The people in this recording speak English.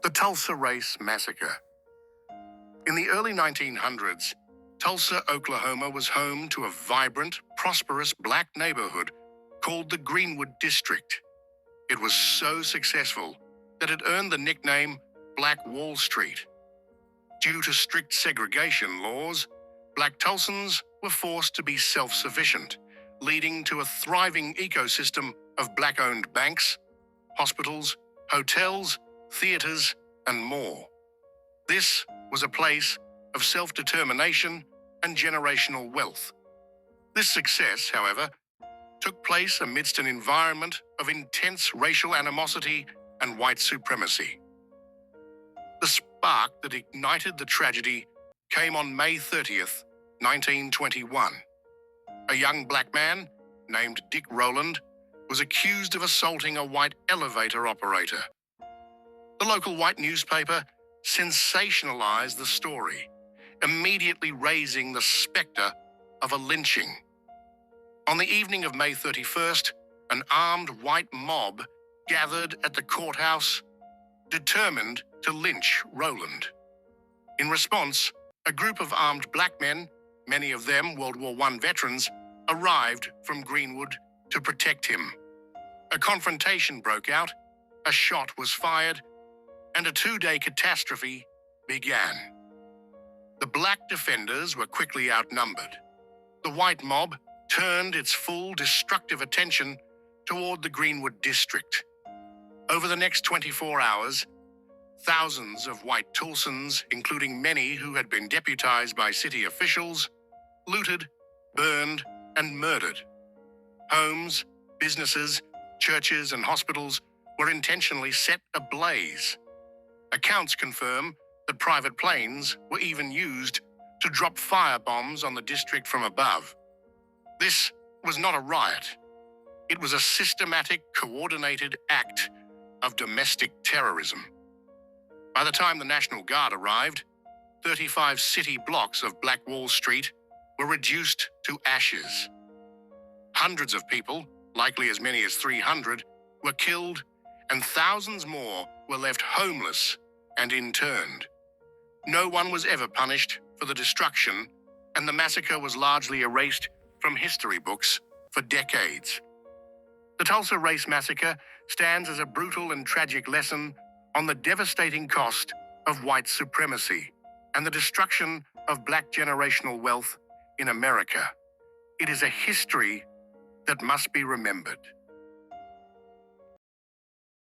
The Tulsa Race Massacre. In the early 1900s, Tulsa, Oklahoma was home to a vibrant, prosperous black neighborhood called the Greenwood District. It was so successful that it earned the nickname Black Wall Street. Due to strict segregation laws, black Tulsans were forced to be self-sufficient, leading to a thriving ecosystem of black-owned banks, hospitals, hotels, theaters, and more. This was a place of self-determination and generational wealth. This success, however, took place amidst an environment of intense racial animosity and white supremacy. The spark that ignited the tragedy came on May 30th, 1921. A young black man named Dick Rowland was accused of assaulting a white elevator operator. The local white newspaper sensationalized the story, immediately raising the specter of a lynching. On the evening of May 31st, an armed white mob gathered at the courthouse, determined to lynch Rowland. In response, a group of armed black men, many of them World War I veterans, arrived from Greenwood to protect him. A confrontation broke out, a shot was fired, and a two-day catastrophe began. The black defenders were quickly outnumbered. The white mob turned its full destructive attention toward the Greenwood District. Over the next 24 hours, thousands of white Tulsans, including many who had been deputized by city officials, looted, burned, and murdered. Homes, businesses, churches, and hospitals were intentionally set ablaze. Accounts confirm that private planes were even used to drop firebombs on the district from above. This was not a riot. It was a systematic, coordinated act of domestic terrorism. By the time the National Guard arrived, 35 city blocks of Black Wall Street were reduced to ashes. Hundreds of people, likely as many as 300, were killed, and thousands more were left homeless and interned. No one was ever punished for the destruction, and the massacre was largely erased from history books for decades. The Tulsa Race Massacre stands as a brutal and tragic lesson on the devastating cost of white supremacy and the destruction of black generational wealth in America. It is a history that must be remembered.